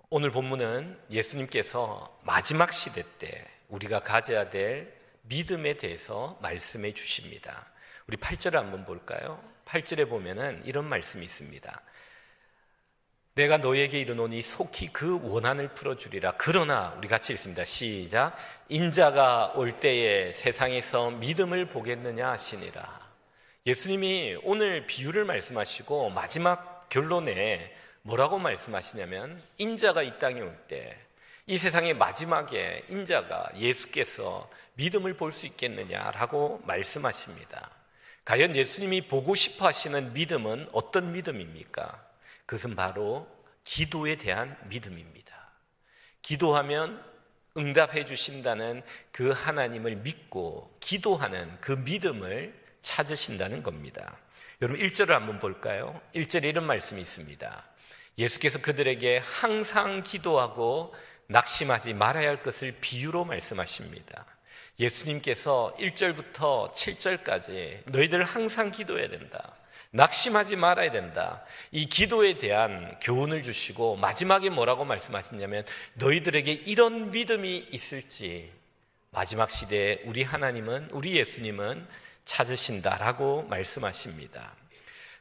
오늘 본문은 예수님께서 마지막 시대 때 우리가 가져야 될 믿음에 대해서 말씀해 주십니다. 우리 8절을 한번 볼까요? 8절에 보면은 이런 말씀이 있습니다. 내가 너에게 이르노니 속히 그 원한을 풀어주리라. 그러나 우리 같이 읽습니다. 시작. 인자가 올 때에 세상에서 믿음을 보겠느냐 하시니라. 예수님이 오늘 비유를 말씀하시고 마지막 결론에 뭐라고 말씀하시냐면 인자가 이 땅에 올 때 이 세상의 마지막에 인자가 예수께서 믿음을 볼 수 있겠느냐라고 말씀하십니다. 과연 예수님이 보고 싶어 하시는 믿음은 어떤 믿음입니까? 그것은 바로 기도에 대한 믿음입니다. 기도하면 응답해 주신다는 그 하나님을 믿고 기도하는 그 믿음을 찾으신다는 겁니다. 여러분 1절을 한번 볼까요? 1절에 이런 말씀이 있습니다. 예수께서 그들에게 항상 기도하고 낙심하지 말아야 할 것을 비유로 말씀하십니다. 예수님께서 1절부터 7절까지 너희들 항상 기도해야 된다. 낙심하지 말아야 된다. 이 기도에 대한 교훈을 주시고 마지막에 뭐라고 말씀하시냐면 너희들에게 이런 믿음이 있을지 마지막 시대에 우리 하나님은, 우리 예수님은 찾으신다라고 말씀하십니다.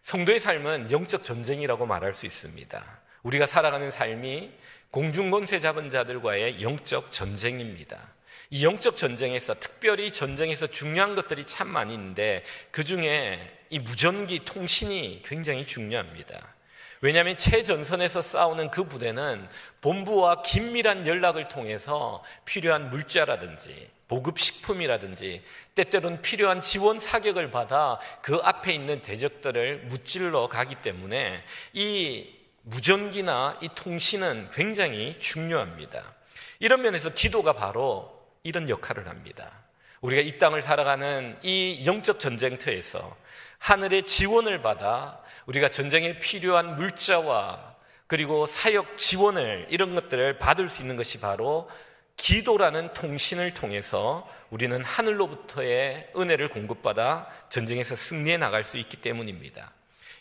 성도의 삶은 영적 전쟁이라고 말할 수 있습니다. 우리가 살아가는 삶이 공중권세 잡은 자들과의 영적 전쟁입니다. 이 영적 전쟁에서 특별히 전쟁에서 중요한 것들이 참 많이 있는데 그 중에 이 무전기 통신이 굉장히 중요합니다. 왜냐하면 최전선에서 싸우는 그 부대는 본부와 긴밀한 연락을 통해서 필요한 물자라든지 보급식품이라든지 때때로는 필요한 지원 사격을 받아 그 앞에 있는 대적들을 무찔러 가기 때문에 이 무전기나 이 통신은 굉장히 중요합니다. 이런 면에서 기도가 바로 이런 역할을 합니다. 우리가 이 땅을 살아가는 이 영적 전쟁터에서 하늘의 지원을 받아 우리가 전쟁에 필요한 물자와 그리고 사역 지원을 이런 것들을 받을 수 있는 것이 바로 기도라는 통신을 통해서 우리는 하늘로부터의 은혜를 공급받아 전쟁에서 승리해 나갈 수 있기 때문입니다.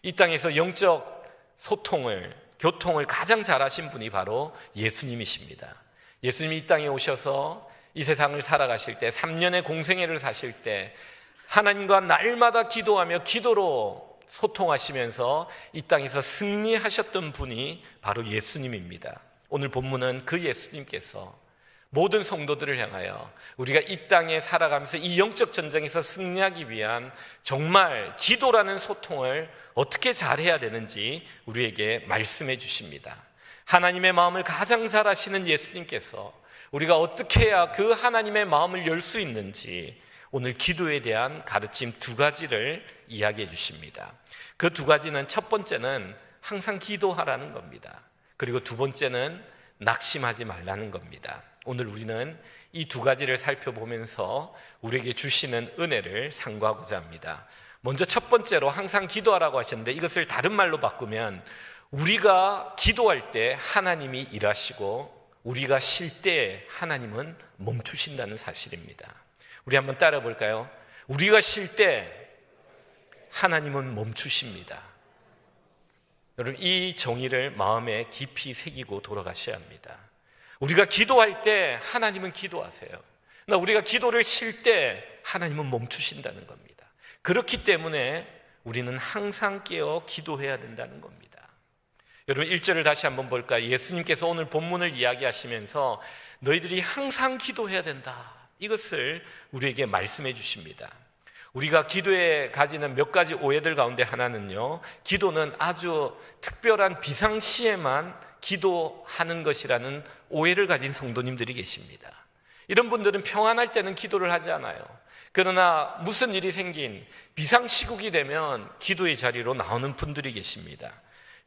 이 땅에서 영적 소통을, 교통을 가장 잘하신 분이 바로 예수님이십니다. 예수님이 이 땅에 오셔서 이 세상을 살아가실 때 3년의 공생애를 사실 때 하나님과 날마다 기도하며 기도로 소통하시면서 이 땅에서 승리하셨던 분이 바로 예수님입니다. 오늘 본문은 그 예수님께서 모든 성도들을 향하여 우리가 이 땅에 살아가면서 이 영적 전쟁에서 승리하기 위한 정말 기도라는 소통을 어떻게 잘해야 되는지 우리에게 말씀해 주십니다. 하나님의 마음을 가장 잘 아시는 예수님께서 우리가 어떻게 해야 그 하나님의 마음을 열 수 있는지 오늘 기도에 대한 가르침 2가지를 이야기해 주십니다. 그 2가지는 첫 번째는 항상 기도하라는 겁니다. 그리고 2번째는 낙심하지 말라는 겁니다. 오늘 우리는 이 2가지를 살펴보면서 우리에게 주시는 은혜를 상고하고자 합니다. 먼저 첫 번째로 항상 기도하라고 하셨는데 이것을 다른 말로 바꾸면 우리가 기도할 때 하나님이 일하시고 우리가 쉴 때 하나님은 멈추신다는 사실입니다. 우리 한번 따라 볼까요? 우리가 쉴 때 하나님은 멈추십니다. 여러분 이 정의를 마음에 깊이 새기고 돌아가셔야 합니다. 우리가 기도할 때 하나님은 기도하세요. 그러나 우리가 기도를 쉴 때 하나님은 멈추신다는 겁니다. 그렇기 때문에 우리는 항상 깨어 기도해야 된다는 겁니다. 여러분 1절을 다시 한번 볼까요? 예수님께서 오늘 본문을 이야기하시면서 너희들이 항상 기도해야 된다. 이것을 우리에게 말씀해 주십니다. 우리가 기도에 가지는 몇 가지 오해들 가운데 하나는요, 기도는 아주 특별한 비상시에만 기도하는 것이라는 오해를 가진 성도님들이 계십니다. 이런 분들은 평안할 때는 기도를 하지 않아요. 그러나 무슨 일이 생긴 비상시국이 되면 기도의 자리로 나오는 분들이 계십니다.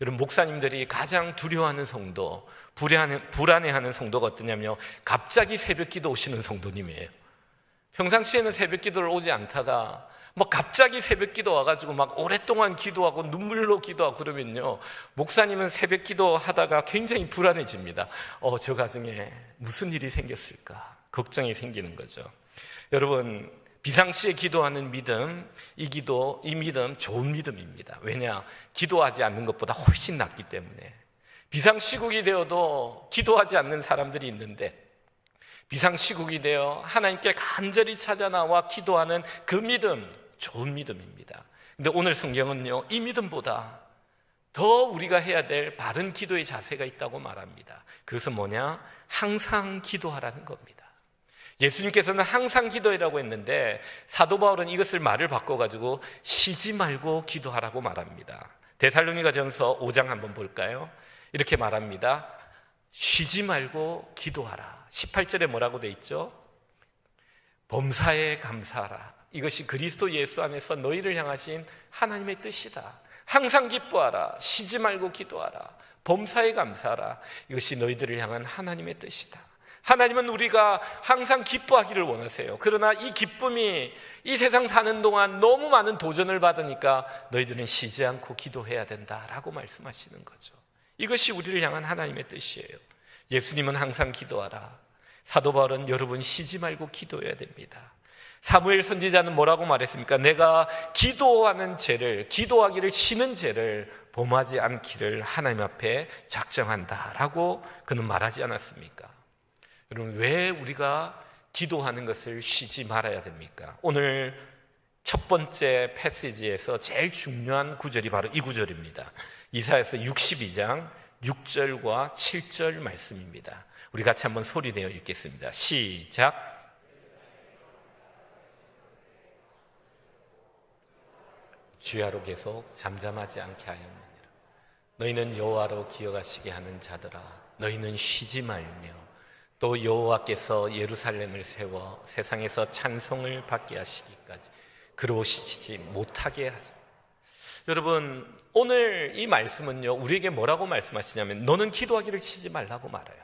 여러분 목사님들이 가장 두려워하는 성도, 불안해하는 성도가 어떠냐면요, 갑자기 새벽기도 오시는 성도님이에요. 평상시에는 새벽기도를 오지 않다가 갑자기 새벽기도 와가지고 오랫동안 기도하고 눈물로 기도하고 그러면요, 목사님은 새벽기도 하다가 굉장히 불안해집니다. 저 가정에 무슨 일이 생겼을까 걱정이 생기는 거죠. 여러분 비상시에 기도하는 믿음, 이 믿음 좋은 믿음입니다. 왜냐? 기도하지 않는 것보다 훨씬 낫기 때문에. 비상시국이 되어도 기도하지 않는 사람들이 있는데, 비상시국이 되어 하나님께 간절히 찾아 나와 기도하는 그 믿음, 좋은 믿음입니다. 근데 오늘 성경은요, 이 믿음보다 더 우리가 해야 될 바른 기도의 자세가 있다고 말합니다. 그것은 뭐냐? 항상 기도하라는 겁니다. 예수님께서는 항상 기도하라고 했는데 사도 바울은 이것을 말을 바꿔가지고 쉬지 말고 기도하라고 말합니다. 데살로니가전서 5장 한번 볼까요? 이렇게 말합니다. 쉬지 말고 기도하라. 18절에 뭐라고 돼 있죠? 범사에 감사하라. 이것이 그리스도 예수 안에서 너희를 향하신 하나님의 뜻이다. 항상 기뻐하라. 쉬지 말고 기도하라. 범사에 감사하라. 이것이 너희들을 향한 하나님의 뜻이다. 하나님은 우리가 항상 기뻐하기를 원하세요. 그러나 이 기쁨이 이 세상 사는 동안 너무 많은 도전을 받으니까 너희들은 쉬지 않고 기도해야 된다라고 말씀하시는 거죠. 이것이 우리를 향한 하나님의 뜻이에요. 예수님은 항상 기도하라. 사도 바울은 여러분 쉬지 말고 기도해야 됩니다. 사무엘 선지자는 뭐라고 말했습니까? 내가 기도하는 죄를, 기도하기를 쉬는 죄를 범하지 않기를 하나님 앞에 작정한다라고 그는 말하지 않았습니까? 여러분, 왜 우리가 기도하는 것을 쉬지 말아야 됩니까? 오늘 첫 번째 패시지에서 제일 중요한 구절이 바로 이 구절입니다. 이사야서 62장 6절과 7절 말씀입니다. 우리 같이 한번 소리내어 읽겠습니다. 시작. 주야로 계속 잠잠하지 않게 하였느니라. 너희는 여호와로 기억하시게 하는 자들아, 너희는 쉬지 말며 또 여호와께서 예루살렘을 세워 세상에서 찬송을 받게 하시기까지 그로 쉬지 못하게 하시. 여러분, 오늘 이 말씀은요, 우리에게 뭐라고 말씀하시냐면 너는 기도하기를 쉬지 말라고 말해요.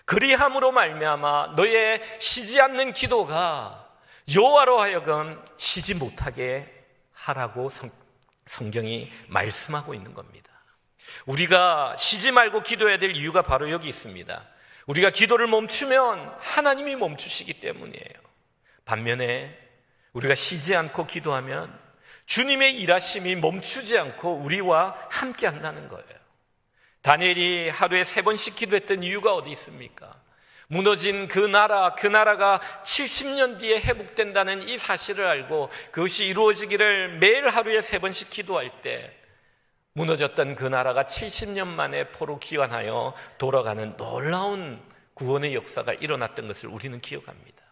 그리함으로 말미암아 너의 쉬지 않는 기도가 여호와로 하여금 쉬지 못하게 하라고 성경이 말씀하고 있는 겁니다. 우리가 쉬지 말고 기도해야 될 이유가 바로 여기 있습니다. 우리가 기도를 멈추면 하나님이 멈추시기 때문이에요. 반면에 우리가 쉬지 않고 기도하면 주님의 일하심이 멈추지 않고 우리와 함께 한다는 거예요. 다니엘이 하루에 3번씩 기도했던 이유가 어디 있습니까? 무너진 그 나라가 70년 뒤에 회복된다는 이 사실을 알고 그것이 이루어지기를 매일 하루에 3번씩 기도할 때 무너졌던 그 나라가 70년 만에 포로 귀환하여 돌아가는 놀라운 구원의 역사가 일어났던 것을 우리는 기억합니다.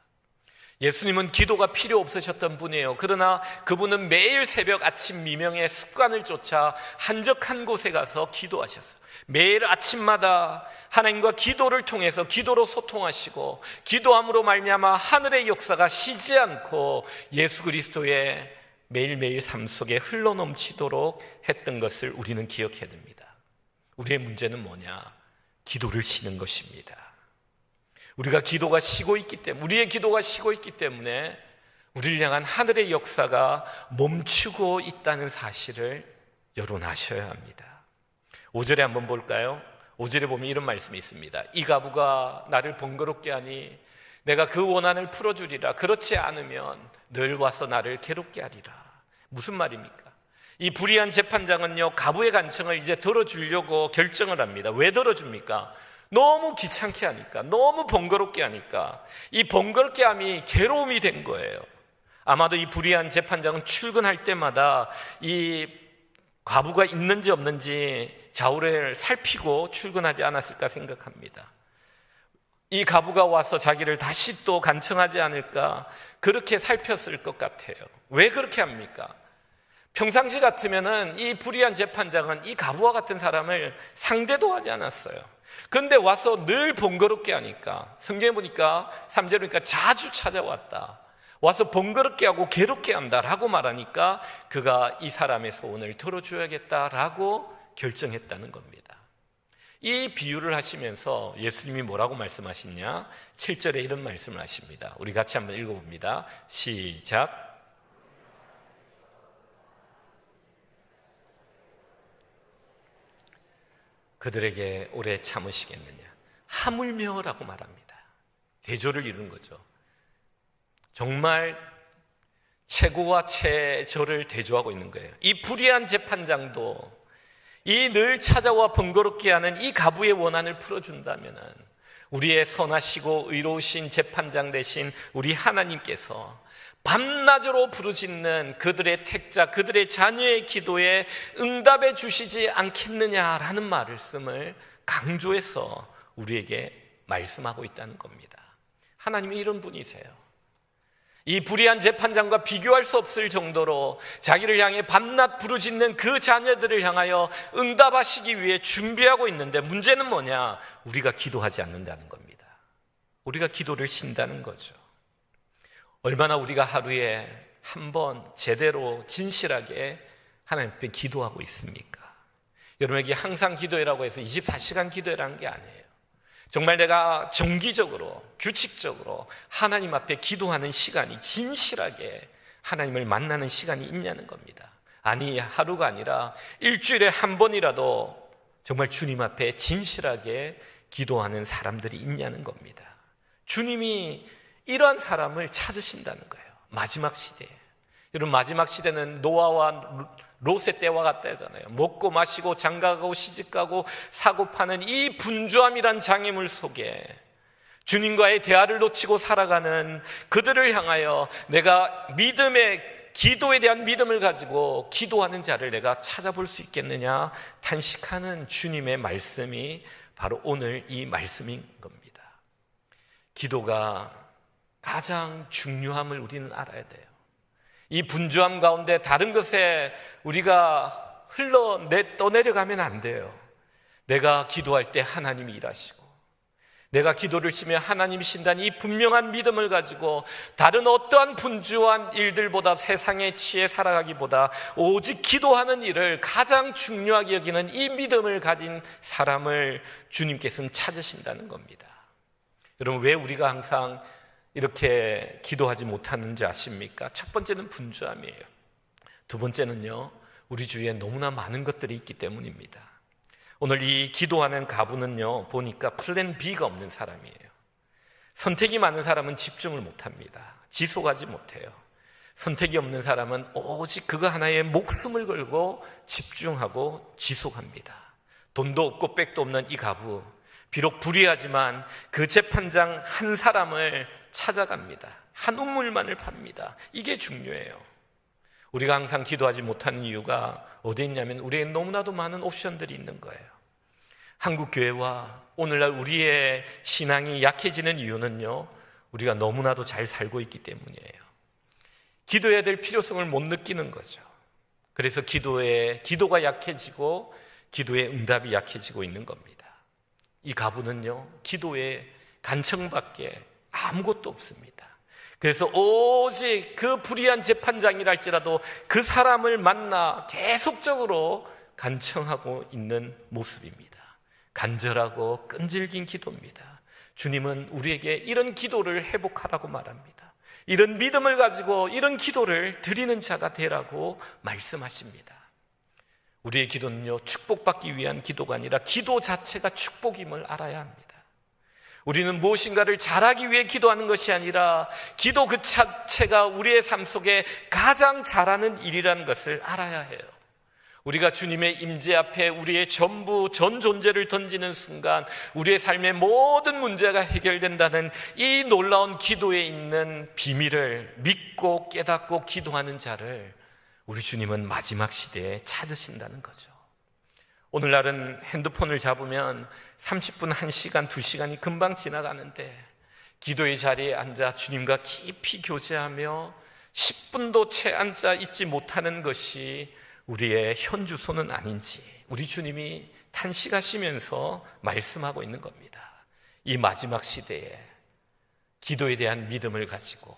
예수님은 기도가 필요 없으셨던 분이에요. 그러나 그분은 매일 새벽 아침 미명의 습관을 쫓아 한적한 곳에 가서 기도하셨어요. 매일 아침마다 하나님과 기도를 통해서 기도로 소통하시고 기도함으로 말미암아 하늘의 역사가 쉬지 않고 예수 그리스도의 매일매일 삶 속에 흘러넘치도록 했던 것을 우리는 기억해야 됩니다. 우리의 문제는 뭐냐? 기도를 쉬는 것입니다. 우리의 기도가 쉬고 있기 때문에 우리를 향한 하늘의 역사가 멈추고 있다는 사실을 여러분 아셔야 합니다. 5절에 한번 볼까요? 5절에 보면 이런 말씀이 있습니다. 이 가부가 나를 번거롭게 하니 내가 그 원한을 풀어주리라. 그렇지 않으면 늘 와서 나를 괴롭게 하리라. 무슨 말입니까? 이 불의한 재판장은요, 가부의 간청을 이제 들어주려고 결정을 합니다. 왜 들어줍니까? 너무 귀찮게 하니까, 너무 번거롭게 하니까 이 번거롭게 함이 괴로움이 된 거예요. 아마도 이 불의한 재판장은 출근할 때마다 이 과부가 있는지 없는지 좌우를 살피고 출근하지 않았을까 생각합니다. 이 과부가 와서 자기를 다시 또 간청하지 않을까 그렇게 살폈을 것 같아요. 왜 그렇게 합니까? 평상시 같으면은 이 불의한 재판장은 이 과부와 같은 사람을 상대도 하지 않았어요. 그런데 와서 늘 번거롭게 하니까 성경에 보니까 3절에 보니까 자주 찾아왔다. 와서 번거롭게 하고 괴롭게 한다라고 말하니까 그가 이 사람의 소원을 들어줘야겠다라고 결정했다는 겁니다. 이 비유를 하시면서 예수님이 뭐라고 말씀하시냐? 7절에 이런 말씀을 하십니다. 우리 같이 한번 읽어봅니다. 시작. 그들에게 오래 참으시겠느냐? 하물며라고 말합니다. 대조를 이루는 거죠. 정말 최고와 최저를 대조하고 있는 거예요. 이 불의한 재판장도 이 늘 찾아와 번거롭게 하는 이 가부의 원한을 풀어준다면 우리의 선하시고 의로우신 재판장 되신 우리 하나님께서 밤낮으로 부르짖는 그들의 택자, 그들의 자녀의 기도에 응답해 주시지 않겠느냐라는 말씀을 강조해서 우리에게 말씀하고 있다는 겁니다. 하나님이 이런 분이세요. 이 불의한 재판장과 비교할 수 없을 정도로 자기를 향해 밤낮 부르짖는 그 자녀들을 향하여 응답하시기 위해 준비하고 있는데, 문제는 뭐냐? 우리가 기도하지 않는다는 겁니다. 우리가 기도를 쉰다는 거죠. 얼마나 우리가 하루에 한 번 제대로 진실하게 하나님 앞에 기도하고 있습니까? 여러분에게 항상 기도해라고 해서 24시간 기도해라는 게 아니에요. 정말 내가 정기적으로 규칙적으로 하나님 앞에 기도하는 시간이, 진실하게 하나님을 만나는 시간이 있냐는 겁니다. 아니, 하루가 아니라 일주일에 한 번이라도 정말 주님 앞에 진실하게 기도하는 사람들이 있냐는 겁니다. 주님이 이러한 사람을 찾으신다는 거예요. 마지막 시대에. 여러분, 마지막 시대는 노아와 롯의 때와 같다잖아요. 먹고 마시고 장가가고 시집가고 사고 파는 이 분주함이란 장애물 속에 주님과의 대화를 놓치고 살아가는 그들을 향하여 내가 기도에 대한 믿음을 가지고 기도하는 자를 내가 찾아볼 수 있겠느냐 탄식하는 주님의 말씀이 바로 오늘 이 말씀인 겁니다. 기도가 가장 중요함을 우리는 알아야 돼요. 이 분주함 가운데 다른 것에 우리가 떠내려가면 안 돼요. 내가 기도할 때 하나님이 일하시고, 내가 기도를 쉬면 하나님이 신다는 이 분명한 믿음을 가지고 다른 어떠한 분주한 일들보다, 세상에 취해 살아가기보다 오직 기도하는 일을 가장 중요하게 여기는 이 믿음을 가진 사람을 주님께서는 찾으신다는 겁니다. 여러분, 왜 우리가 항상 이렇게 기도하지 못하는지 아십니까? 첫 번째는 분주함이에요. 두 번째는요, 우리 주위에 너무나 많은 것들이 있기 때문입니다. 오늘 이 기도하는 가부는요, 보니까 플랜 B가 없는 사람이에요. 선택이 많은 사람은 집중을 못합니다. 지속하지 못해요. 선택이 없는 사람은 오직 그거 하나에 목숨을 걸고 집중하고 지속합니다. 돈도 없고 백도 없는 이 가부, 비록 불의하지만 그 재판장 한 사람을 찾아갑니다. 한 우물만을 팝니다. 이게 중요해요. 우리가 항상 기도하지 못하는 이유가 어디 있냐면 우리에게 너무나도 많은 옵션들이 있는 거예요. 한국교회와 오늘날 우리의 신앙이 약해지는 이유는요, 우리가 너무나도 잘 살고 있기 때문이에요. 기도해야 될 필요성을 못 느끼는 거죠. 그래서 기도가 약해지고 기도의 응답이 약해지고 있는 겁니다. 이 가부는요, 기도에 간청밖에 아무것도 없습니다. 그래서 오직 그 불의한 재판장이랄지라도 그 사람을 만나 계속적으로 간청하고 있는 모습입니다. 간절하고 끈질긴 기도입니다. 주님은 우리에게 이런 기도를 회복하라고 말합니다. 이런 믿음을 가지고 이런 기도를 드리는 자가 되라고 말씀하십니다. 우리의 기도는요, 축복받기 위한 기도가 아니라 기도 자체가 축복임을 알아야 합니다. 우리는 무엇인가를 잘하기 위해 기도하는 것이 아니라 기도 그 자체가 우리의 삶 속에 가장 잘하는 일이라는 것을 알아야 해요. 우리가 주님의 임재 앞에 우리의 전부 전 존재를 던지는 순간 우리의 삶의 모든 문제가 해결된다는 이 놀라운 기도에 있는 비밀을 믿고 깨닫고 기도하는 자를 우리 주님은 마지막 시대에 찾으신다는 거죠. 오늘날은 핸드폰을 잡으면 30분, 1시간, 2시간이 금방 지나가는데 기도의 자리에 앉아 주님과 깊이 교제하며 10분도 채 앉아 있지 못하는 것이 우리의 현주소는 아닌지 우리 주님이 탄식하시면서 말씀하고 있는 겁니다. 이 마지막 시대에 기도에 대한 믿음을 가지고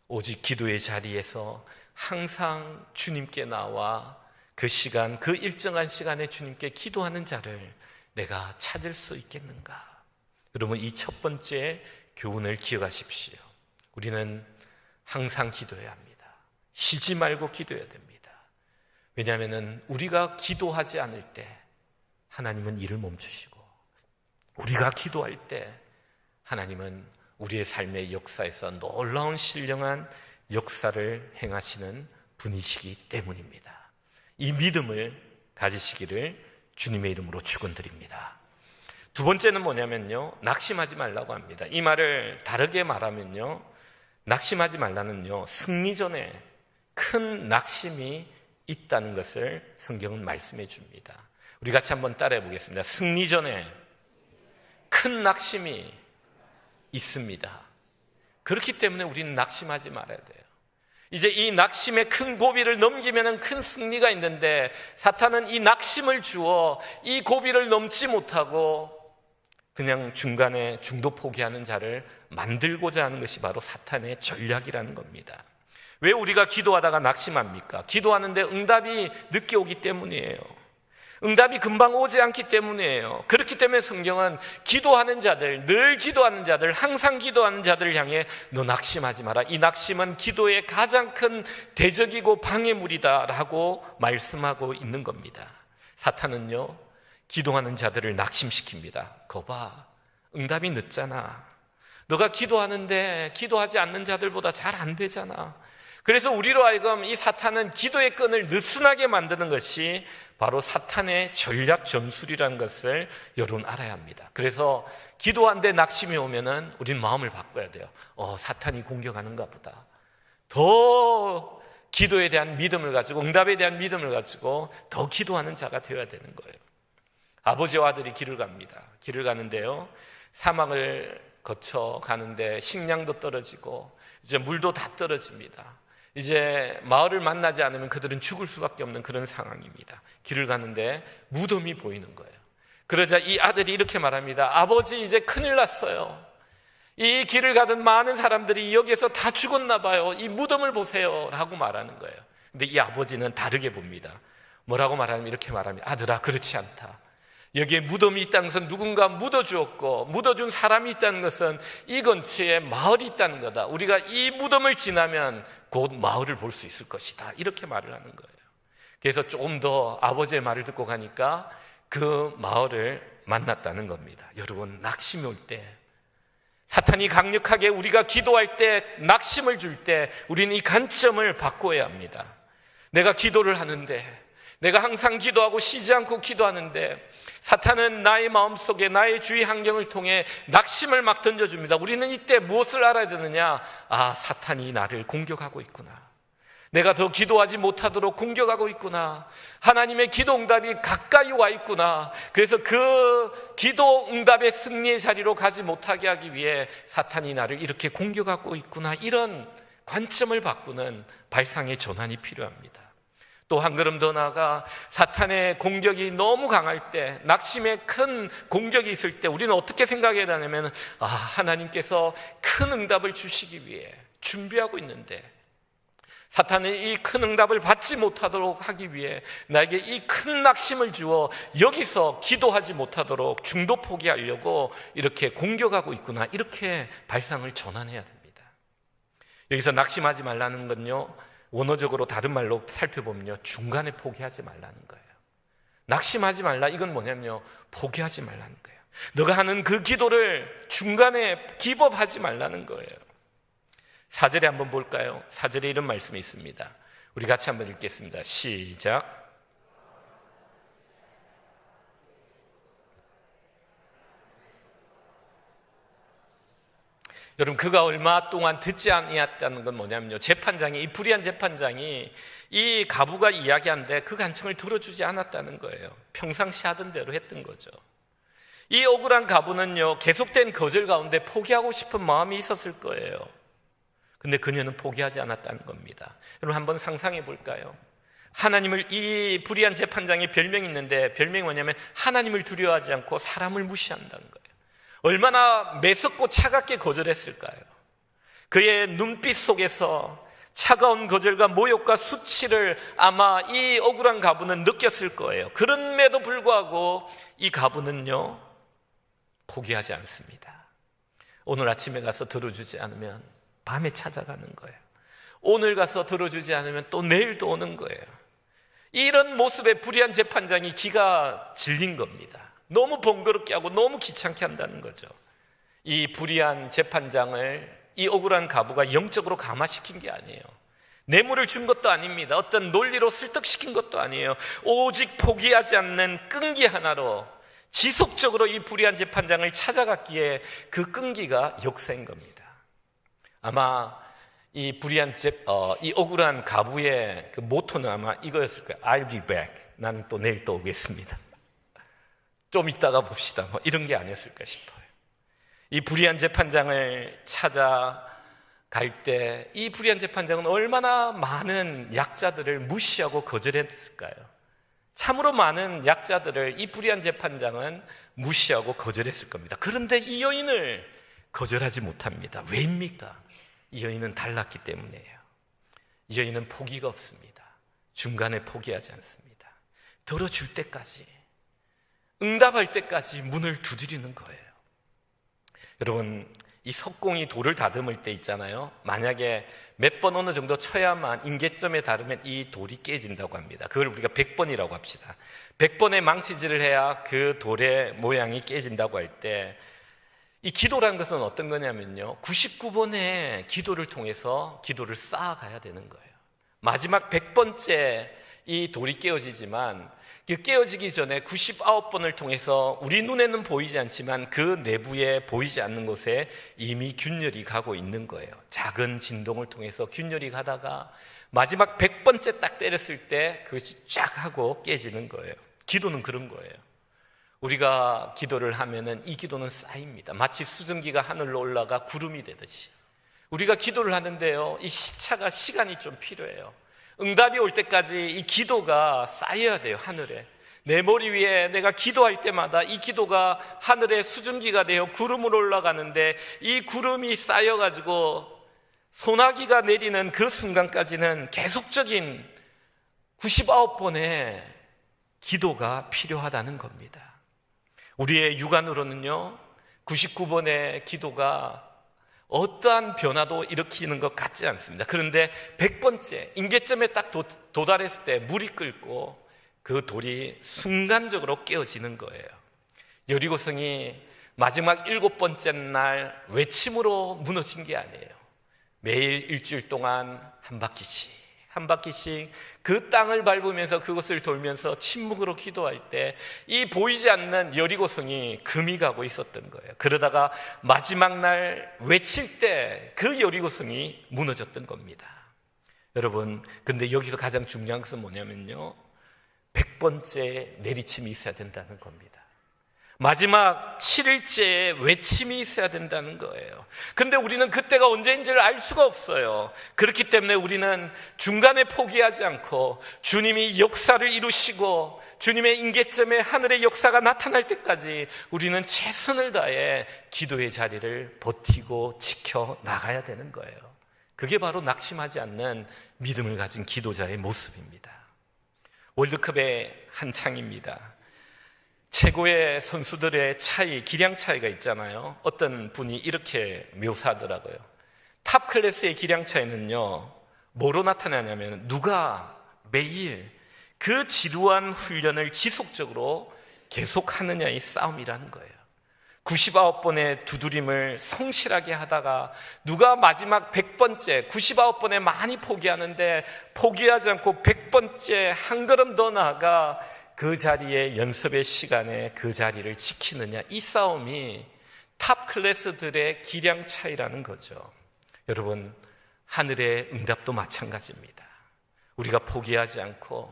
오직 기도의 자리에서 항상 주님께 나와 그 시간, 그 일정한 시간에 주님께 기도하는 자를 내가 찾을 수 있겠는가? 여러분, 이 첫 번째 교훈을 기억하십시오. 우리는 항상 기도해야 합니다. 쉬지 말고 기도해야 됩니다. 왜냐하면 우리가 기도하지 않을 때 하나님은 일을 멈추시고, 우리가 기도할 때 하나님은 우리의 삶의 역사에서 놀라운 신령한 역사를 행하시는 분이시기 때문입니다. 이 믿음을 가지시기를 주님의 이름으로 축원드립니다. 두 번째는 뭐냐면요, 낙심하지 말라고 합니다. 이 말을 다르게 말하면요, 낙심하지 말라는요, 승리 전에 큰 낙심이 있다는 것을 성경은 말씀해 줍니다. 우리 같이 한번 따라해 보겠습니다. 승리 전에 큰 낙심이 있습니다. 그렇기 때문에 우리는 낙심하지 말아야 돼요. 이제 이 낙심의 큰 고비를 넘기면 큰 승리가 있는데, 사탄은 이 낙심을 주어 이 고비를 넘지 못하고 그냥 중간에 중도 포기하는 자를 만들고자 하는 것이 바로 사탄의 전략이라는 겁니다. 왜 우리가 기도하다가 낙심합니까? 기도하는데 응답이 늦게 오기 때문이에요. 응답이 금방 오지 않기 때문이에요. 그렇기 때문에 성경은 기도하는 자들, 늘 기도하는 자들, 항상 기도하는 자들을 향해 너 낙심하지 마라. 이 낙심은 기도의 가장 큰 대적이고 방해물이다라고 말씀하고 있는 겁니다. 사탄은요, 기도하는 자들을 낙심시킵니다. 거봐, 응답이 늦잖아. 너가 기도하는데 기도하지 않는 자들보다 잘 안 되잖아. 그래서 우리로 하여금 이 사탄은 기도의 끈을 느슨하게 만드는 것이 바로 사탄의 전략 전술이라는 것을 여러분 알아야 합니다. 그래서 기도하는데 낙심이 오면은 우리는 마음을 바꿔야 돼요. 사탄이 공격하는가 보다. 더 기도에 대한 믿음을 가지고, 응답에 대한 믿음을 가지고 더 기도하는 자가 되어야 되는 거예요. 아버지와 아들이 길을 갑니다. 길을 가는데요, 사막을 거쳐 가는데 식량도 떨어지고 이제 물도 다 떨어집니다. 이제 마을을 만나지 않으면 그들은 죽을 수밖에 없는 그런 상황입니다. 길을 가는데 무덤이 보이는 거예요. 그러자 이 아들이 이렇게 말합니다. 아버지, 이제 큰일 났어요. 이 길을 가던 많은 사람들이 여기에서 다 죽었나 봐요. 이 무덤을 보세요 라고 말하는 거예요. 근데 이 아버지는 다르게 봅니다. 뭐라고 말하냐면 이렇게 말합니다. 아들아, 그렇지 않다. 여기에 무덤이 있다는 것은 누군가 묻어주었고, 묻어준 사람이 있다는 것은 이 근처에 마을이 있다는 거다. 우리가 이 무덤을 지나면 곧 마을을 볼 수 있을 것이다. 이렇게 말을 하는 거예요. 그래서 조금 더 아버지의 말을 듣고 가니까 그 마을을 만났다는 겁니다. 여러분, 낙심이 올 때, 사탄이 강력하게 우리가 기도할 때 낙심을 줄 때 우리는 이 관점을 바꿔야 합니다. 내가 기도를 하는데, 내가 항상 기도하고 쉬지 않고 기도하는데 사탄은 나의 마음속에, 나의 주위 환경을 통해 낙심을 막 던져줍니다. 우리는 이때 무엇을 알아야 되느냐? 사탄이 나를 공격하고 있구나. 내가 더 기도하지 못하도록 공격하고 있구나. 하나님의 기도 응답이 가까이 와 있구나. 그래서 그 기도 응답의 승리의 자리로 가지 못하게 하기 위해 사탄이 나를 이렇게 공격하고 있구나. 이런 관점을 바꾸는 발상의 전환이 필요합니다. 또 한 걸음 더 나아가 사탄의 공격이 너무 강할 때, 낙심의 큰 공격이 있을 때 우리는 어떻게 생각해야 되냐면, 하나님께서 큰 응답을 주시기 위해 준비하고 있는데 사탄은 이 큰 응답을 받지 못하도록 하기 위해 나에게 이 큰 낙심을 주어 여기서 기도하지 못하도록 중도 포기하려고 이렇게 공격하고 있구나. 이렇게 발상을 전환해야 됩니다. 여기서 낙심하지 말라는 건요, 원어적으로 다른 말로 살펴보면요, 중간에 포기하지 말라는 거예요. 낙심하지 말라, 이건 뭐냐면요, 포기하지 말라는 거예요. 너가 하는 그 기도를 중간에 기법하지 말라는 거예요. 4절에 한번 볼까요? 4절에 이런 말씀이 있습니다. 우리 같이 한번 읽겠습니다. 시작. 여러분, 그가 얼마 동안 듣지 아니했다는 건 뭐냐면요, 재판장이, 이 불의한 재판장이 이 가부가 이야기하는데 그 간청을 들어주지 않았다는 거예요. 평상시 하던 대로 했던 거죠. 이 억울한 가부는요, 계속된 거절 가운데 포기하고 싶은 마음이 있었을 거예요. 근데 그녀는 포기하지 않았다는 겁니다. 여러분, 한번 상상해 볼까요? 하나님을, 이 불의한 재판장의 별명이 있는데 별명이 뭐냐면 하나님을 두려워하지 않고 사람을 무시한다는 거예요. 얼마나 매섭고 차갑게 거절했을까요? 그의 눈빛 속에서 차가운 거절과 모욕과 수치를 아마 이 억울한 가부는 느꼈을 거예요. 그럼에도 불구하고 이 가부는요, 포기하지 않습니다. 오늘 아침에 가서 들어주지 않으면 밤에 찾아가는 거예요. 오늘 가서 들어주지 않으면 또 내일도 오는 거예요. 이런 모습의 불의한 재판장이 기가 질린 겁니다. 너무 번거롭게 하고 너무 귀찮게 한다는 거죠. 이 불의한 재판장을 이 억울한 가부가 영적으로 감화시킨 게 아니에요. 뇌물을 준 것도 아닙니다. 어떤 논리로 설득시킨 것도 아니에요. 오직 포기하지 않는 끈기 하나로 지속적으로 이 불의한 재판장을 찾아갔기에 그 끈기가 역사인 겁니다. 아마 이 이 억울한 가부의 그 모토는 아마 이거였을 거예요. I'll be back. 나는 또 내일 또 오겠습니다. 좀 이따가 봅시다. 뭐 이런 게 아니었을까 싶어요. 이 불의한 재판장을 찾아갈 때 이 불의한 재판장은 얼마나 많은 약자들을 무시하고 거절했을까요? 참으로 많은 약자들을 이 불의한 재판장은 무시하고 거절했을 겁니다. 그런데 이 여인을 거절하지 못합니다. 왜입니까? 이 여인은 달랐기 때문이에요. 이 여인은 포기가 없습니다. 중간에 포기하지 않습니다. 들어줄 때까지, 응답할 때까지 문을 두드리는 거예요. 여러분, 이 석공이 돌을 다듬을 때 있잖아요. 만약에 몇 번 어느 정도 쳐야만 임계점에 닿으면 이 돌이 깨진다고 합니다. 그걸 우리가 100번이라고 합시다. 100번의 망치질을 해야 그 돌의 모양이 깨진다고 할 때, 이 기도라는 것은 어떤 거냐면요, 99번의 기도를 통해서 기도를 쌓아가야 되는 거예요. 마지막 100번째 이 돌이 깨어지지만 그 깨어지기 전에 99번을 통해서 우리 눈에는 보이지 않지만 그 내부에 보이지 않는 곳에 이미 균열이 가고 있는 거예요. 작은 진동을 통해서 균열이 가다가 마지막 100번째 딱 때렸을 때 그것이 쫙 하고 깨지는 거예요. 기도는 그런 거예요. 우리가 기도를 하면은 이 기도는 쌓입니다. 마치 수증기가 하늘로 올라가 구름이 되듯이. 우리가 기도를 하는데요, 이 시간이 좀 필요해요. 응답이 올 때까지 이 기도가 쌓여야 돼요. 하늘에. 내 머리 위에 내가 기도할 때마다 이 기도가 하늘에 수증기가 되어 구름으로 올라가는데, 이 구름이 쌓여가지고 소나기가 내리는 그 순간까지는 계속적인 99번의 기도가 필요하다는 겁니다. 우리의 육안으로는요, 99번의 기도가 어떠한 변화도 일으키는 것 같지 않습니다. 그런데 100번째 임계점에 딱 도달했을 때 물이 끓고 그 돌이 순간적으로 깨어지는 거예요. 여리고성이 마지막 7번째 날 외침으로 무너진 게 아니에요. 매일 일주일 동안 한 바퀴씩 그 땅을 밟으면서 그것을 돌면서 침묵으로 기도할 때 이 보이지 않는 여리고성이 금이 가고 있었던 거예요. 그러다가 마지막 날 외칠 때 그 여리고성이 무너졌던 겁니다. 여러분, 근데 여기서 가장 중요한 것은 뭐냐면요, 100번째 내리침이 있어야 된다는 겁니다. 마지막 7일째에 외침이 있어야 된다는 거예요. 근데 우리는 그때가 언제인지를 알 수가 없어요. 그렇기 때문에 우리는 중간에 포기하지 않고 주님이 역사를 이루시고 주님의 임계점에 하늘의 역사가 나타날 때까지 우리는 최선을 다해 기도의 자리를 버티고 지켜 나가야 되는 거예요. 그게 바로 낙심하지 않는 믿음을 가진 기도자의 모습입니다. 월드컵의 한창입니다. 최고의 선수들의 기량 차이가 있잖아요. 어떤 분이 이렇게 묘사하더라고요. 탑 클래스의 기량 차이는요, 뭐로 나타나냐면 누가 매일 그 지루한 훈련을 지속적으로 계속하느냐의 싸움이라는 거예요. 99번의 두드림을 성실하게 하다가 누가 마지막 100번째 99번에 많이 포기하는데 포기하지 않고 100번째 한 걸음 더 나아가 그 자리에 연습의 시간에 그 자리를 지키느냐, 이 싸움이 탑 클래스들의 기량 차이라는 거죠. 여러분, 하늘의 응답도 마찬가지입니다. 우리가 포기하지 않고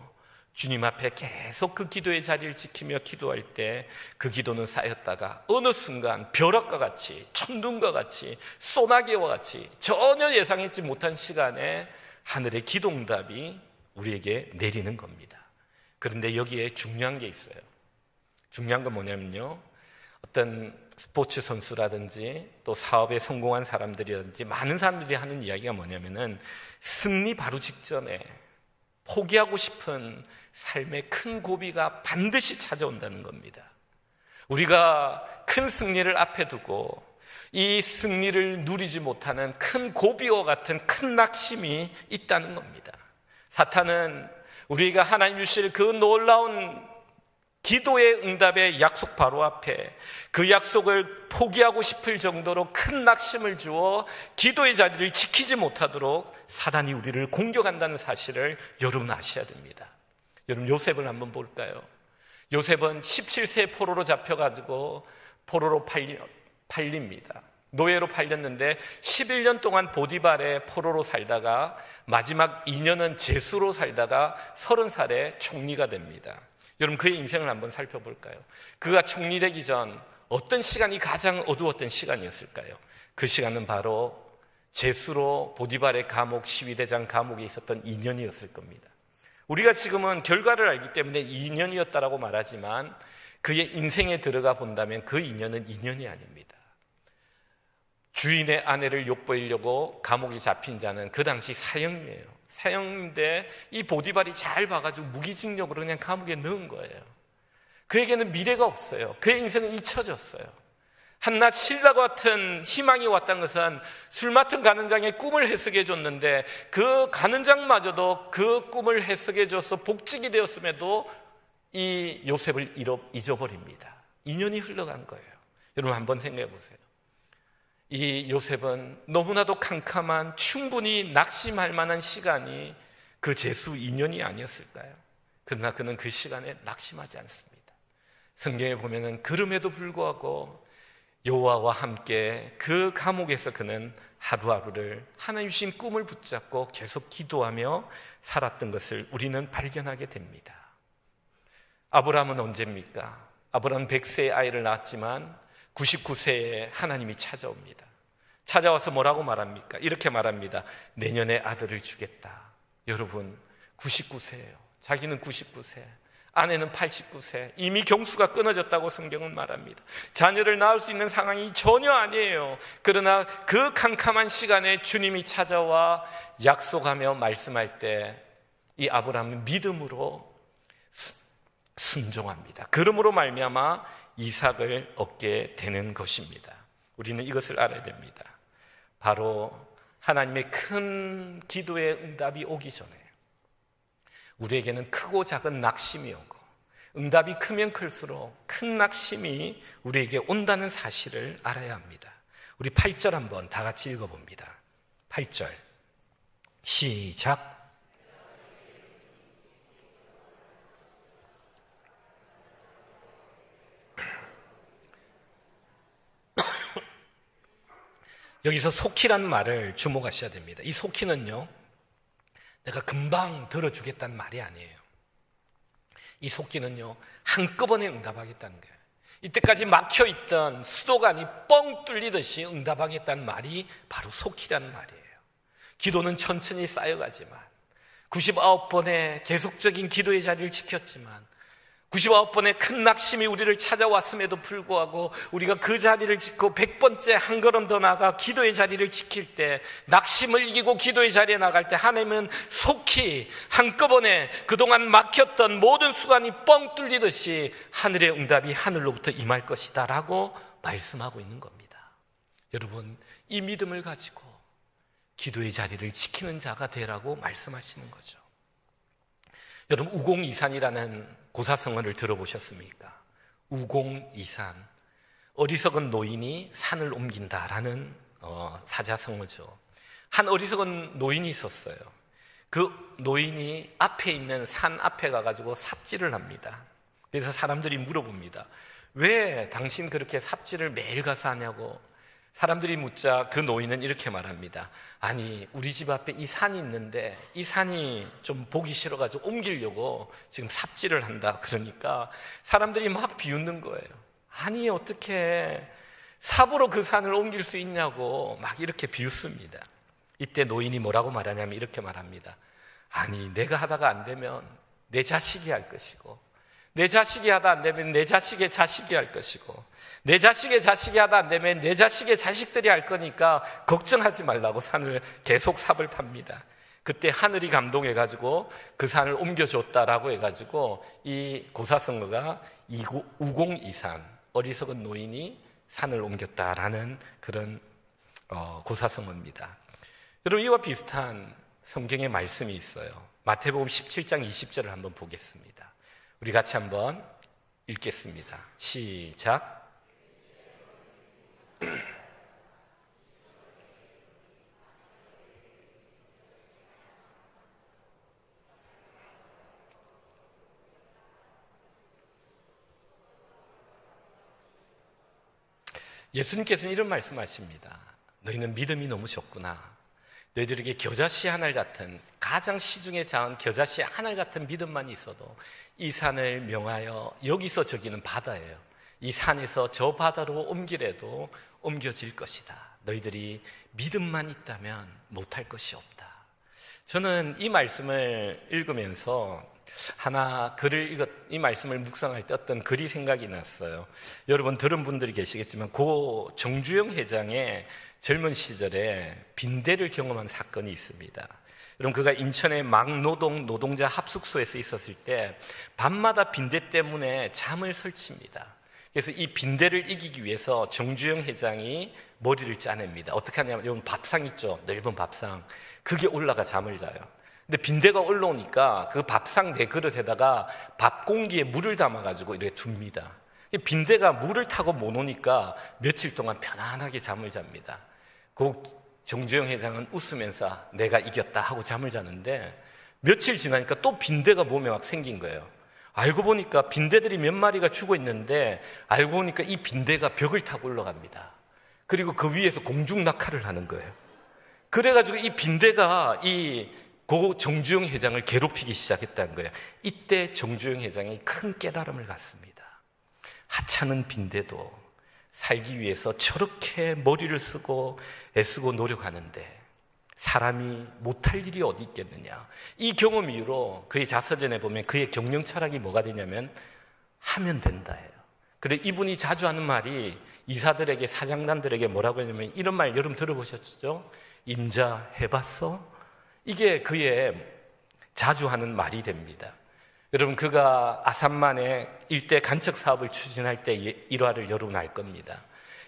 주님 앞에 계속 그 기도의 자리를 지키며 기도할 때 그 기도는 쌓였다가 어느 순간 벼락과 같이, 천둥과 같이, 소나기와 같이 전혀 예상했지 못한 시간에 하늘의 기도 응답이 우리에게 내리는 겁니다. 그런데 여기에 중요한 게 있어요. 중요한 건 뭐냐면요, 어떤 스포츠 선수라든지 또 사업에 성공한 사람들이라든지 많은 사람들이 하는 이야기가 뭐냐면은 승리 바로 직전에 포기하고 싶은 삶의 큰 고비가 반드시 찾아온다는 겁니다. 우리가 큰 승리를 앞에 두고 이 승리를 누리지 못하는 큰 고비와 같은 큰 낙심이 있다는 겁니다. 사탄은 우리가 하나님 주실 그 놀라운 기도의 응답의 약속 바로 앞에 그 약속을 포기하고 싶을 정도로 큰 낙심을 주어 기도의 자리를 지키지 못하도록 사단이 우리를 공격한다는 사실을 여러분 아셔야 됩니다. 여러분 요셉을 한번 볼까요? 요셉은 17세 포로로 잡혀가지고 포로로 팔립니다. 노예로 팔렸는데 11년 동안 보디발의 포로로 살다가 마지막 2년은 제수로 살다가 30살에 총리가 됩니다. 여러분 그의 인생을 한번 살펴볼까요? 그가 총리 되기 전 어떤 시간이 가장 어두웠던 시간이었을까요? 그 시간은 바로 제수로 보디발의 감옥, 시위대장 감옥에 있었던 2년이었을 겁니다. 우리가 지금은 결과를 알기 때문에 2년이었다라고 말하지만 그의 인생에 들어가 본다면 그 2년은 2년이 아닙니다. 주인의 아내를 욕보이려고 감옥에 잡힌 자는 그 당시 사형이에요. 사형인데 이 보디발이 잘 봐가지고 무기징역으로 그냥 감옥에 넣은 거예요. 그에게는 미래가 없어요. 그의 인생은 잊혀졌어요. 한낱 신라 같은 희망이 왔다는 것은 술 맡은 가는장의 꿈을 해석해 줬는데 그 가는장마저도 그 꿈을 해석해 줘서 복직이 되었음에도 이 요셉을 잊어버립니다. 2년이 흘러간 거예요. 여러분 한번 생각해 보세요. 이 요셉은 너무나도 캄캄한 충분히 낙심할 만한 시간이 그 제수 2년이 아니었을까요? 그러나 그는 그 시간에 낙심하지 않습니다. 성경에 보면은 그럼에도 불구하고 여호와와 함께 그 감옥에서 그는 하루하루를 하나님 주신 꿈을 붙잡고 계속 기도하며 살았던 것을 우리는 발견하게 됩니다. 아브라함은 언제입니까? 아브라함은 100세의 아이를 낳았지만 99세에 하나님이 찾아옵니다. 찾아와서 뭐라고 말합니까? 이렇게 말합니다. 내년에 아들을 주겠다. 여러분 99세예요. 자기는 99세, 아내는 89세, 이미 경수가 끊어졌다고 성경은 말합니다. 자녀를 낳을 수 있는 상황이 전혀 아니에요. 그러나 그 캄캄한 시간에 주님이 찾아와 약속하며 말씀할 때 이 아브라함은 믿음으로 순종합니다. 그러므로 말미암아 이삭을 얻게 되는 것입니다. 우리는 이것을 알아야 됩니다. 바로 하나님의 큰 기도의 응답이 오기 전에 우리에게는 크고 작은 낙심이 오고 응답이 크면 클수록 큰 낙심이 우리에게 온다는 사실을 알아야 합니다. 우리 8절 한번 다 같이 읽어봅니다. 8절 시작. 여기서 속히란 말을 주목하셔야 됩니다. 이 속히는요, 내가 금방 들어주겠다는 말이 아니에요. 이 속히는요, 한꺼번에 응답하겠다는 거예요. 이때까지 막혀있던 수도관이 뻥 뚫리듯이 응답하겠다는 말이 바로 속히라는 말이에요. 기도는 천천히 쌓여가지만 99번의 계속적인 기도의 자리를 지켰지만 99번의 큰 낙심이 우리를 찾아왔음에도 불구하고 우리가 그 자리를 지키고 100번째 한 걸음 더 나아가 기도의 자리를 지킬 때, 낙심을 이기고 기도의 자리에 나갈 때 하나님은 속히 한꺼번에 그동안 막혔던 모든 수관이 뻥 뚫리듯이 하늘의 응답이 하늘로부터 임할 것이다 라고 말씀하고 있는 겁니다. 여러분, 이 믿음을 가지고 기도의 자리를 지키는 자가 되라고 말씀하시는 거죠. 여러분, 우공이산이라는 고사성어를 들어보셨습니까? 우공이산, 어리석은 노인이 산을 옮긴다라는 사자성어죠. 한 어리석은 노인이 있었어요. 그 노인이 앞에 있는 산 앞에 가가지고 삽질을 합니다. 그래서 사람들이 물어봅니다. 왜 당신 그렇게 삽질을 매일 가서 하냐고. 사람들이 묻자 그 노인은 이렇게 말합니다. 아니, 우리 집 앞에 이 산이 있는데 이 산이 좀 보기 싫어가지고 옮기려고 지금 삽질을 한다. 그러니까 사람들이 막 비웃는 거예요. 아니, 어떻게 삽으로 그 산을 옮길 수 있냐고 막 이렇게 비웃습니다. 이때 노인이 뭐라고 말하냐면 이렇게 말합니다. 아니, 내가 하다가 안 되면 내 자식이 할 것이고, 내 자식이 하다 안 되면 내 자식의 자식이 할 것이고, 내 자식의 자식이 하다 안 되면 내 자식의 자식들이 할 거니까 걱정하지 말라고 산을 계속 삽을 탑니다. 그때 하늘이 감동해가지고 그 산을 옮겨줬다라고 해가지고 이 고사성어가 우공이산, 어리석은 노인이 산을 옮겼다라는 그런 고사성어입니다. 여러분, 이와 비슷한 성경의 말씀이 있어요. 마태복음 17장 20절을 한번 보겠습니다. 우리 같이 한번 읽겠습니다. 시작. 예수님께서는 이런 말씀하십니다. 너희는 믿음이 너무 적구나. 너희들에게 겨자씨 한 알 같은, 가장 시중에 작은 겨자씨 한 알 같은 믿음만 있어도 이 산을 명하여, 여기서 저기는 바다예요, 이 산에서 저 바다로 옮기래도 옮겨질 것이다. 너희들이 믿음만 있다면 못할 것이 없다. 저는 이 말씀을 읽으면서 이 말씀을 묵상할 때 어떤 글이 생각이 났어요. 여러분 들은 분들이 계시겠지만 고 정주영 회장의 젊은 시절에 빈대를 경험한 사건이 있습니다. 여러분, 그가 인천의 막노동 노동자 합숙소에서 있었을 때 밤마다 빈대 때문에 잠을 설칩니다. 그래서 이 빈대를 이기기 위해서 정주영 회장이 머리를 짜냅니다. 어떻게 하냐면, 여러분 밥상 있죠? 넓은 밥상. 그게 올라가 잠을 자요. 근데 빈대가 올라오니까 그 밥상 네 그릇에다가 밥 공기에 물을 담아가지고 이렇게 둡니다. 빈대가 물을 타고 못 오니까 며칠 동안 편안하게 잠을 잡니다. 그 정주영 회장은 웃으면서 내가 이겼다 하고 잠을 자는데, 며칠 지나니까 또 빈대가 몸에 막 생긴 거예요. 알고 보니까 빈대들이 몇 마리가 죽어 있는데, 알고 보니까 이 빈대가 벽을 타고 올라갑니다. 그리고 그 위에서 공중 낙하를 하는 거예요. 그래가지고 이 빈대가 고 정주영 회장을 괴롭히기 시작했다는 거예요. 이때 정주영 회장이 큰 깨달음을 갖습니다. 하찮은 빈대도 살기 위해서 저렇게 머리를 쓰고 애쓰고 노력하는데 사람이 못할 일이 어디 있겠느냐. 이 경험 이후로 그의 자서전에 보면 그의 경영 철학이 뭐가 되냐면 하면 된다예요. 그래, 이분이 자주 하는 말이 이사들에게, 사장단들에게 뭐라고 했냐면 이런 말 여러분 들어보셨죠? 임자 해봤어? 이게 그의 자주 하는 말이 됩니다. 여러분, 그가 아산만의 일대 간척 사업을 추진할 때 일화를 여러분 알 겁니다.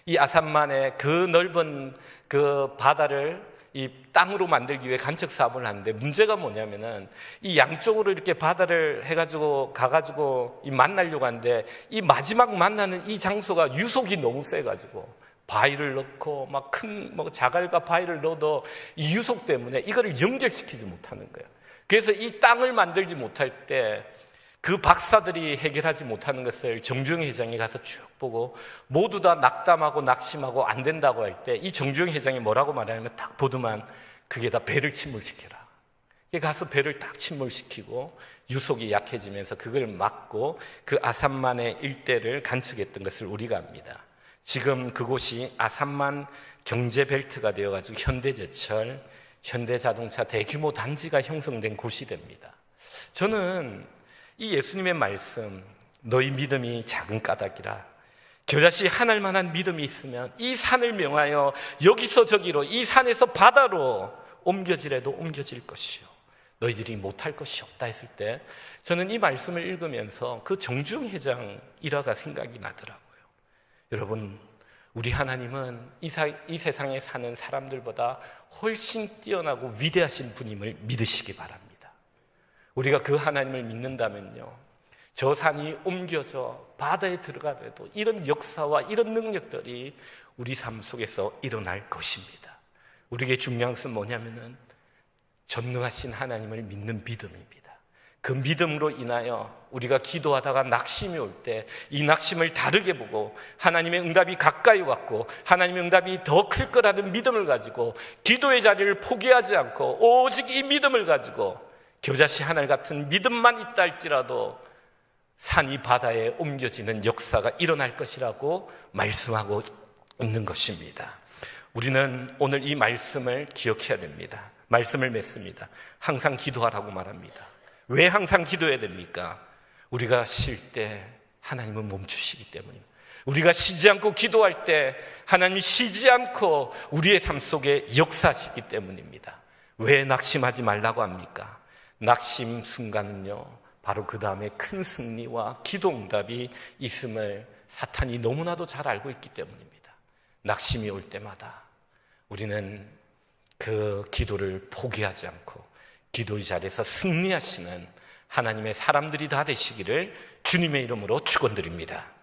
이 아산만의 그 넓은 그 바다를 이 땅으로 만들기 위해 간척 사업을 하는데, 문제가 뭐냐면은 이 양쪽으로 이렇게 바다를 해가지고 가가지고 만나려고 하는데, 이 마지막 만나는 이 장소가 유속이 너무 세가지고 바위를 넣고 막 큰 자갈과 바위를 넣어도 이 유속 때문에 이거를 연결시키지 못하는 거예요. 그래서 이 땅을 만들지 못할 때 그 박사들이 해결하지 못하는 것을 정주영 회장이 가서 쭉 보고 모두 다 낙담하고 낙심하고 안 된다고 할 때 이 정주영 회장이 뭐라고 말하냐면 딱 보더만 그게 다 배를 침몰시켜라. 가서 배를 딱 침몰시키고 유속이 약해지면서 그걸 막고 그 아산만의 일대를 간척했던 것을 우리가 압니다. 지금 그곳이 아산만 경제벨트가 되어가지고 현대제철, 현대자동차 대규모 단지가 형성된 곳이 됩니다. 저는 이 예수님의 말씀, 너희 믿음이 작은 까닭이라, 겨자씨 한 알만한 믿음이 있으면 이 산을 명하여 여기서 저기로, 이 산에서 바다로 옮겨지래도 옮겨질 것이요 너희들이 못할 것이 없다 했을 때, 저는 이 말씀을 읽으면서 그 정주영 회장 일화가 생각이 나더라고요. 여러분, 우리 하나님은 이 세상에 사는 사람들보다 훨씬 뛰어나고 위대하신 분임을 믿으시기 바랍니다. 우리가 그 하나님을 믿는다면요, 저 산이 옮겨져 바다에 들어가더라도 이런 역사와 이런 능력들이 우리 삶 속에서 일어날 것입니다. 우리에게 중요한 것은 뭐냐면은 전능하신 하나님을 믿는 믿음입니다. 그 믿음으로 인하여 우리가 기도하다가 낙심이 올 때 이 낙심을 다르게 보고 하나님의 응답이 가까이 왔고 하나님의 응답이 더 클 거라는 믿음을 가지고 기도의 자리를 포기하지 않고 오직 이 믿음을 가지고 겨자씨 한 알 같은 믿음만 있다 할지라도 산이 바다에 옮겨지는 역사가 일어날 것이라고 말씀하고 있는 것입니다. 우리는 오늘 이 말씀을 기억해야 됩니다. 말씀을 맺습니다. 항상 기도하라고 말합니다. 왜 항상 기도해야 됩니까? 우리가 쉴 때 하나님은 멈추시기 때문입니다. 우리가 쉬지 않고 기도할 때 하나님이 쉬지 않고 우리의 삶 속에 역사하시기 때문입니다. 왜 낙심하지 말라고 합니까? 낙심 순간은요, 바로 그 다음에 큰 승리와 기도 응답이 있음을 사탄이 너무나도 잘 알고 있기 때문입니다. 낙심이 올 때마다 우리는 그 기도를 포기하지 않고 기도의 자리에서 승리하시는 하나님의 사람들이 다 되시기를 주님의 이름으로 축원드립니다.